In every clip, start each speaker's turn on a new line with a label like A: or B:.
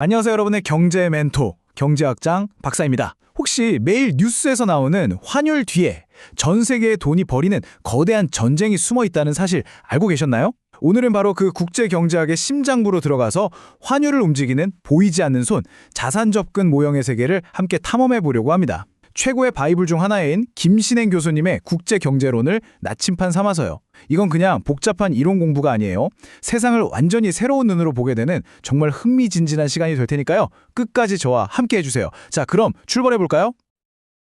A: 안녕하세요, 여러분의 경제 멘토, 경제학장 박사입니다. 혹시 매일 뉴스에서 나오는 환율 뒤에 전 세계의 돈이 벌이는 거대한 전쟁이 숨어 있다는 사실 알고 계셨나요? 오늘은 바로 그 국제 경제학의 심장부로 들어가서 환율을 움직이는 보이지 않는 손, 자산 접근 모형의 세계를 함께 탐험해 보려고 합니다. 최고의 바이블 중 하나인 김신행 교수님의 국제 경제론을 나침판 삼아서요. 이건 그냥 복잡한 이론 공부가 아니에요. 세상을 완전히 새로운 눈으로 보게 되는 정말 흥미진진한 시간이 될 테니까요. 끝까지 저와 함께 해주세요. 자, 그럼 출발해 볼까요?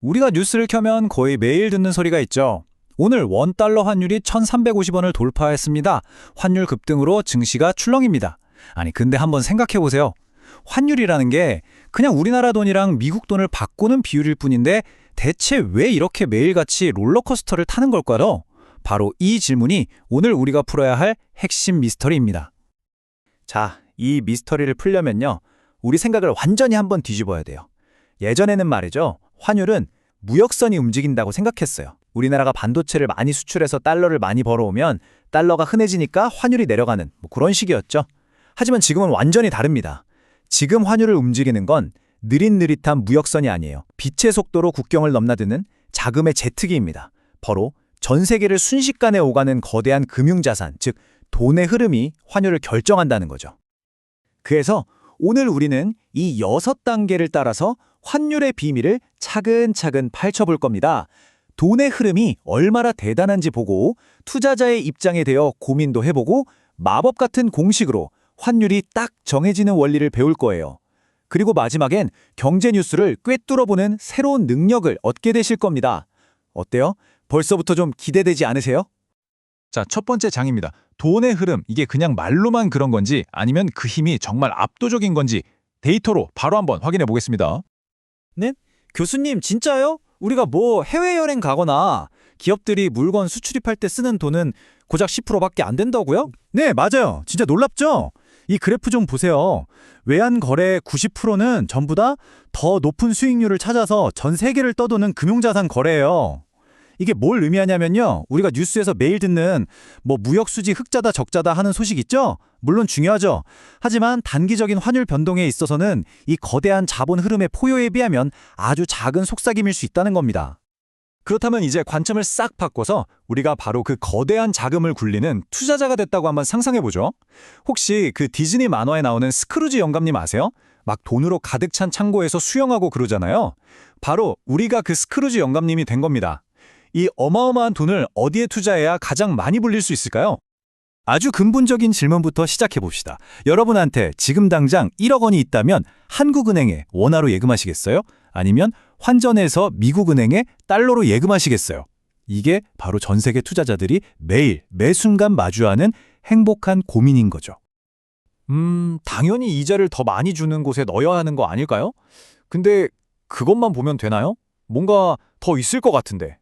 B: 우리가 뉴스를 켜면 거의 매일 듣는 소리가 있죠. 오늘 원달러 환율이 1,350원을 돌파했습니다. 환율 급등으로 증시가 출렁입니다. 아니 근데 한번 생각해 보세요. 환율이라는 게 그냥 우리나라 돈이랑 미국 돈을 바꾸는 비율일 뿐인데 대체 왜 이렇게 매일같이 롤러코스터를 타는 걸까요? 바로 이 질문이 오늘 우리가 풀어야 할 핵심 미스터리입니다. 자, 이 미스터리를 풀려면요. 우리 생각을 완전히 한번 뒤집어야 돼요. 예전에는 말이죠. 환율은 무역선이 움직인다고 생각했어요. 우리나라가 반도체를 많이 수출해서 달러를 많이 벌어오면 달러가 흔해지니까 환율이 내려가는 그런 식이었죠. 하지만 지금은 완전히 다릅니다. 지금 환율을 움직이는 건 느릿느릿한 무역선이 아니에요. 빛의 속도로 국경을 넘나드는 자금의 제트기입니다. 바로 전 세계를 순식간에 오가는 거대한 금융자산, 즉 돈의 흐름이 환율을 결정한다는 거죠. 그래서 오늘 우리는 이 6단계를 따라서 환율의 비밀을 차근차근 파헤쳐볼 겁니다. 돈의 흐름이 얼마나 대단한지 보고 투자자의 입장에 대해 고민도 해보고 마법 같은 공식으로 환율이 딱 정해지는 원리를 배울 거예요. 그리고 마지막엔 경제 뉴스를 꿰뚫어보는 새로운 능력을 얻게 되실 겁니다. 어때요? 벌써부터 좀 기대되지 않으세요?
C: 자, 첫 번째 장입니다. 돈의 흐름, 이게 그냥 말로만 그런 건지 아니면 그 힘이 정말 압도적인 건지 데이터로 바로 한번 확인해 보겠습니다.
B: 네? 교수님 진짜요? 우리가 해외여행 가거나 기업들이 물건 수출입할 때 쓰는 돈은 고작 10%밖에 안 된다고요?
D: 네, 맞아요. 진짜 놀랍죠? 이 그래프 좀 보세요. 외환 거래의 90%는 전부 다 더 높은 수익률을 찾아서 전 세계를 떠도는 금융자산 거래예요. 이게 뭘 의미하냐면요. 우리가 뉴스에서 매일 듣는 무역 수지 흑자다 적자다 하는 소식 있죠? 물론 중요하죠. 하지만 단기적인 환율 변동에 있어서는 이 거대한 자본 흐름의 포효에 비하면 아주 작은 속삭임일 수 있다는 겁니다.
B: 그렇다면 이제 관점을 싹 바꿔서 우리가 바로 그 거대한 자금을 굴리는 투자자가 됐다고 한번 상상해보죠. 혹시 그 디즈니 만화에 나오는 스크루지 영감님 아세요? 막 돈으로 가득 찬 창고에서 수영하고 그러잖아요. 바로 우리가 그 스크루지 영감님이 된 겁니다. 이 어마어마한 돈을 어디에 투자해야 가장 많이 불릴 수 있을까요?
D: 아주 근본적인 질문부터 시작해봅시다. 여러분한테 지금 당장 1억 원이 있다면 한국은행에 원화로 예금하시겠어요? 아니면 환전해서 미국은행에 달러로 예금하시겠어요? 이게 바로 전 세계 투자자들이 매일 매 순간 마주하는 행복한 고민인 거죠.
B: 당연히 이자를 더 많이 주는 곳에 넣어야 하는 거 아닐까요? 근데 그것만 보면 되나요? 뭔가 더 있을 것 같은데.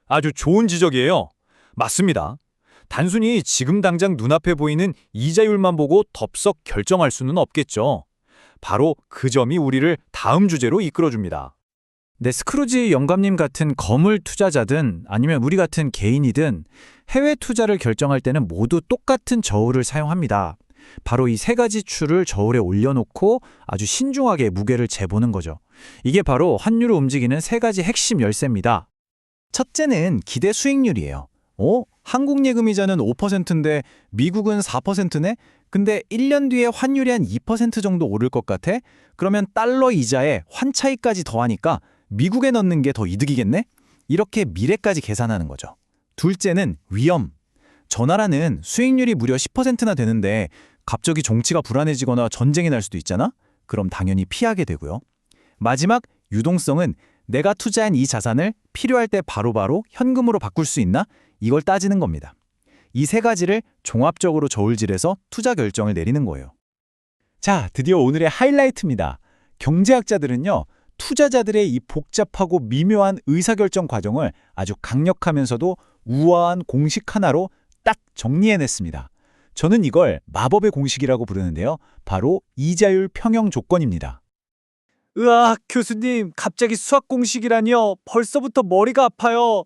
B: 아주 좋은 지적이에요. 맞습니다. 단순히 지금 당장 눈앞에 보이는 이자율만 보고 덥석 결정할 수는 없겠죠. 바로 그 점이 우리를 다음 주제로 이끌어줍니다. 네, 스크루지 영감님 같은 거물 투자자든 아니면 우리 같은 개인이든 해외 투자를 결정할 때는 모두 똑같은 저울을 사용합니다. 바로 이 세 가지 추를 저울에 올려놓고 아주 신중하게 무게를 재보는 거죠. 이게 바로 환율을 움직이는 세 가지 핵심 열쇠입니다. 첫째는 기대 수익률이에요. 한국 예금이자는 5%인데 미국은 4%네? 근데 1년 뒤에 환율이 한 2% 정도 오를 것 같아? 그러면 달러 이자에 환차익까지 더하니까 미국에 넣는 게 더 이득이겠네? 이렇게 미래까지 계산하는 거죠. 둘째는 위험. 저 나라는 수익률이 무려 10%나 되는데 갑자기 정치가 불안해지거나 전쟁이 날 수도 있잖아? 그럼 당연히 피하게 되고요. 마지막 유동성은 내가 투자한 이 자산을 필요할 때 바로바로 현금으로 바꿀 수 있나? 이걸 따지는 겁니다. 이 세 가지를 종합적으로 저울질해서 투자 결정을 내리는 거예요. 자, 드디어 오늘의 하이라이트입니다. 경제학자들은요, 투자자들의 이 복잡하고 미묘한 의사결정 과정을 아주 강력하면서도 우아한 공식 하나로 딱 정리해냈습니다. 저는 이걸 마법의 공식이라고 부르는데요. 바로 이자율 평형 조건입니다. 으악, 교수님, 갑자기 수학 공식이라니요. 벌써부터 머리가 아파요.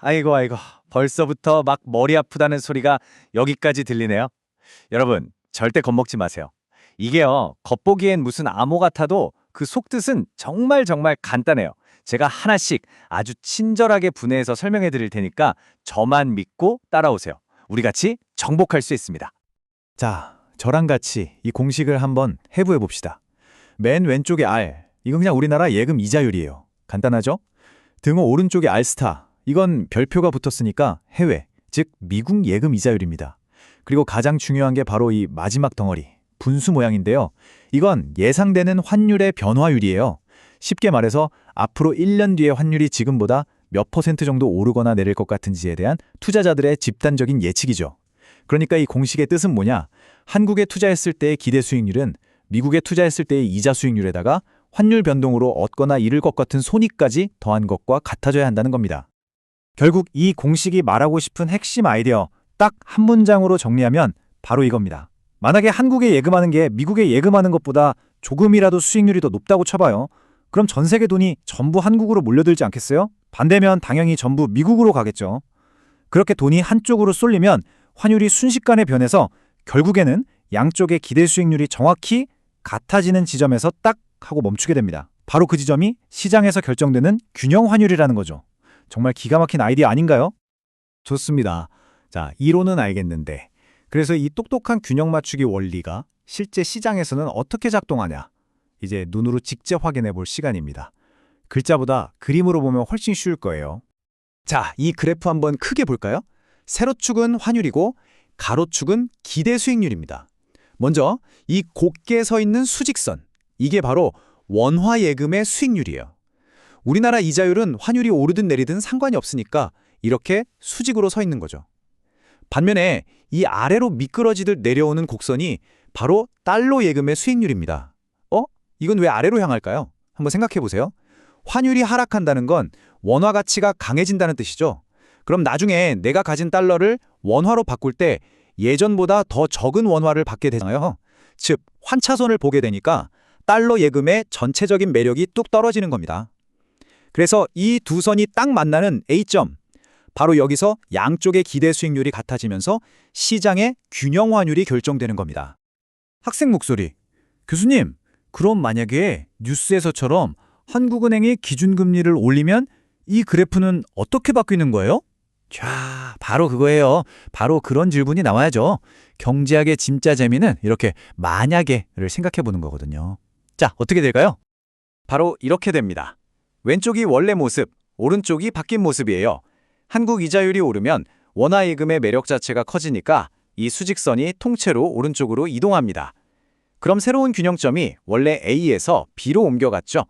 B: 아이고, 벌써부터 막 머리 아프다는 소리가 여기까지 들리네요. 여러분,
E: 절대 겁먹지 마세요. 이게요, 겉보기엔 무슨 암호 같아도 그 속뜻은 정말 간단해요. 제가 하나씩 아주 친절하게 분해해서 설명해 드릴 테니까 저만 믿고 따라오세요. 우리 같이 정복할 수 있습니다.
A: 자, 저랑 같이 이 공식을 한번 해부해 봅시다. 맨 왼쪽에 R, 이건 그냥 우리나라 예금 이자율이에요. 간단하죠? 등호 오른쪽에 R스타, 이건 별표가 붙었으니까 해외, 즉 미국 예금 이자율입니다. 그리고 가장 중요한 게 바로 이 마지막 덩어리, 분수 모양인데요. 이건 예상되는 환율의 변화율이에요. 쉽게 말해서 앞으로 1년 뒤에 환율이 지금보다 몇 퍼센트 정도 오르거나 내릴 것 같은지에 대한 투자자들의 집단적인 예측이죠. 그러니까 이 공식의 뜻은 뭐냐? 한국에 투자했을 때의 기대 수익률은 미국에 투자했을 때의 이자 수익률에다가 환율 변동으로 얻거나 잃을 것 같은 손익까지 더한 것과 같아져야 한다는 겁니다.
D: 결국 이 공식이 말하고 싶은 핵심 아이디어 딱 한 문장으로 정리하면 바로 이겁니다. 만약에 한국에 예금하는 게 미국에 예금하는 것보다 조금이라도 수익률이 더 높다고 쳐봐요. 그럼 전 세계 돈이 전부 한국으로 몰려들지 않겠어요? 반대면 당연히 전부 미국으로 가겠죠. 그렇게 돈이 한쪽으로 쏠리면 환율이 순식간에 변해서 결국에는 양쪽의 기대 수익률이 정확히 같아지는 지점에서 딱 하고 멈추게 됩니다. 바로 그 지점이 시장에서 결정되는 균형 환율이라는 거죠. 정말 기가 막힌 아이디어 아닌가요?
A: 좋습니다. 자, 이론은 알겠는데 그래서 이 똑똑한 균형 맞추기 원리가 실제 시장에서는 어떻게 작동하냐? 이제 눈으로 직접 확인해 볼 시간입니다. 글자보다 그림으로 보면 훨씬 쉬울 거예요. 자, 이 그래프 한번 크게 볼까요? 세로축은 환율이고 가로축은 기대 수익률입니다. 먼저 이 곱게 서 있는 수직선, 이게 바로 원화 예금의 수익률이에요. 우리나라 이자율은 환율이 오르든 내리든 상관이 없으니까 이렇게 수직으로 서 있는 거죠. 반면에 이 아래로 미끄러지듯 내려오는 곡선이 바로 달러 예금의 수익률입니다. 이건 왜 아래로 향할까요? 한번 생각해 보세요. 환율이 하락한다는 건 원화 가치가 강해진다는 뜻이죠. 그럼 나중에 내가 가진 달러를 원화로 바꿀 때 예전보다 더 적은 원화를 받게 되잖아요. 즉, 환차손을 보게 되니까 달러 예금의 전체적인 매력이 뚝 떨어지는 겁니다. 그래서 이 두 선이 딱 만나는 A점, 바로 여기서 양쪽의 기대 수익률이 같아지면서 시장의 균형 환율이 결정되는 겁니다. 학생 목소리. 교수님, 그럼 만약에 뉴스에서처럼 한국은행이 기준금리를 올리면 이 그래프는 어떻게 바뀌는 거예요? 자, 바로 그거예요. 바로 그런 질문이 나와야죠. 경제학의 진짜 재미는 이렇게 만약에를 생각해 보는 거거든요. 자, 어떻게 될까요?
E: 바로 이렇게 됩니다. 왼쪽이 원래 모습, 오른쪽이 바뀐 모습이에요. 한국 이자율이 오르면 원화 예금의 매력 자체가 커지니까 이 수직선이 통째로 오른쪽으로 이동합니다. 그럼 새로운 균형점이 원래 A에서 B로 옮겨갔죠.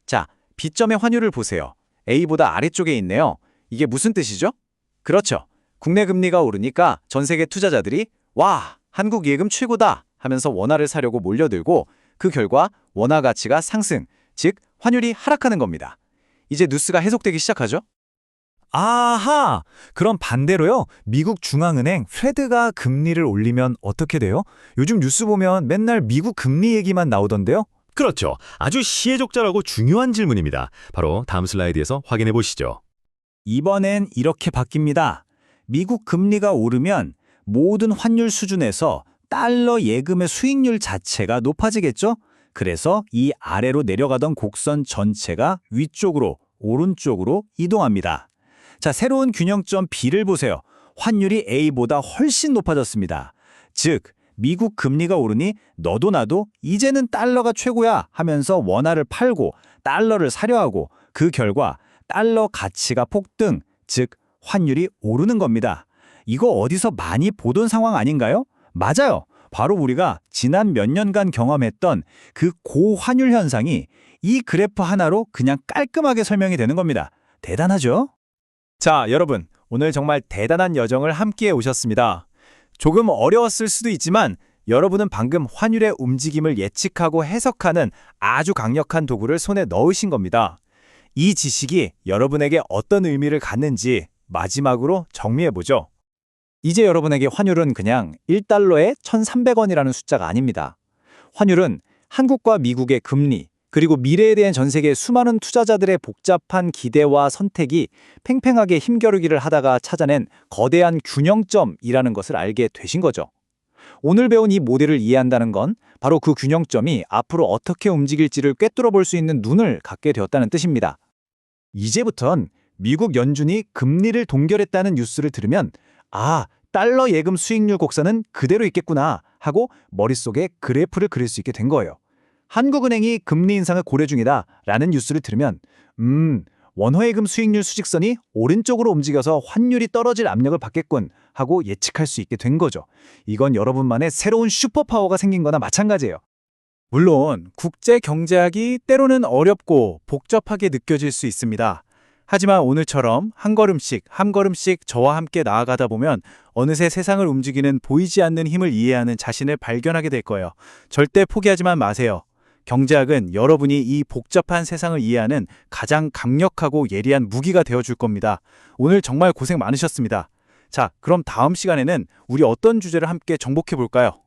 E: 자, B점의 환율을 보세요. A보다 아래쪽에 있네요. 이게 무슨 뜻이죠? 그렇죠. 국내 금리가 오르니까 전 세계 투자자들이 와, 한국 예금 최고다 하면서 원화를 사려고 몰려들고 그 결과 원화 가치가 상승, 즉 환율이 하락하는 겁니다. 이제 뉴스가 해석되기 시작하죠?
D: 아하! 그럼 반대로요. 미국 중앙은행 페드가 금리를 올리면 어떻게 돼요? 요즘 뉴스 보면 맨날 미국 금리 얘기만 나오던데요.
F: 그렇죠. 아주 시의적절하고 중요한 질문입니다. 바로 다음 슬라이드에서 확인해 보시죠.
D: 이번엔 이렇게 바뀝니다. 미국 금리가 오르면 모든 환율 수준에서 달러 예금의 수익률 자체가 높아지겠죠? 그래서 이 아래로 내려가던 곡선 전체가 위쪽으로, 오른쪽으로 이동합니다. 자, 새로운 균형점 B를 보세요. 환율이 A보다 훨씬 높아졌습니다. 즉, 미국 금리가 오르니 너도 나도 이제는 달러가 최고야 하면서 원화를 팔고 달러를 사려 하고 그 결과 달러 가치가 폭등, 즉 환율이 오르는 겁니다. 이거 어디서 많이 보던 상황 아닌가요? 맞아요. 바로 우리가 지난 몇 년간 경험했던 그 고환율 현상이 이 그래프 하나로 그냥 깔끔하게 설명이 되는 겁니다. 대단하죠?
A: 자, 여러분, 오늘 정말 대단한 여정을 함께해 오셨습니다. 조금 어려웠을 수도 있지만 여러분은 방금 환율의 움직임을 예측하고 해석하는 아주 강력한 도구를 손에 넣으신 겁니다. 이 지식이 여러분에게 어떤 의미를 갖는지 마지막으로 정리해보죠. 이제 여러분에게 환율은 그냥 1달러에 1,300원이라는 숫자가 아닙니다. 환율은 한국과 미국의 금리, 그리고 미래에 대한 전 세계 수많은 투자자들의 복잡한 기대와 선택이 팽팽하게 힘겨루기를 하다가 찾아낸 거대한 균형점이라는 것을 알게 되신 거죠.
E: 오늘 배운 이 모델을 이해한다는 건 바로 그 균형점이 앞으로 어떻게 움직일지를 꿰뚫어 볼 수 있는 눈을 갖게 되었다는 뜻입니다. 이제부턴 미국 연준이 금리를 동결했다는 뉴스를 들으면 아, 달러 예금 수익률 곡선은 그대로 있겠구나 하고 머릿속에 그래프를 그릴 수 있게 된 거예요. 한국은행이 금리 인상을 고려 중이다 라는 뉴스를 들으면 원화예금 수익률 수직선이 오른쪽으로 움직여서 환율이 떨어질 압력을 받겠군 하고 예측할 수 있게 된 거죠. 이건 여러분만의 새로운 슈퍼파워가 생긴 거나 마찬가지예요. 물론 국제 경제학이 때로는 어렵고 복잡하게 느껴질 수 있습니다. 하지만 오늘처럼 한 걸음씩 저와 함께 나아가다 보면 어느새 세상을 움직이는 보이지 않는 힘을 이해하는 자신을 발견하게 될 거예요. 절대 포기하지만 마세요. 경제학은 여러분이 이 복잡한 세상을 이해하는 가장 강력하고 예리한 무기가 되어줄 겁니다. 오늘 정말 고생 많으셨습니다. 자, 그럼 다음 시간에는 우리 어떤 주제를 함께 정복해 볼까요?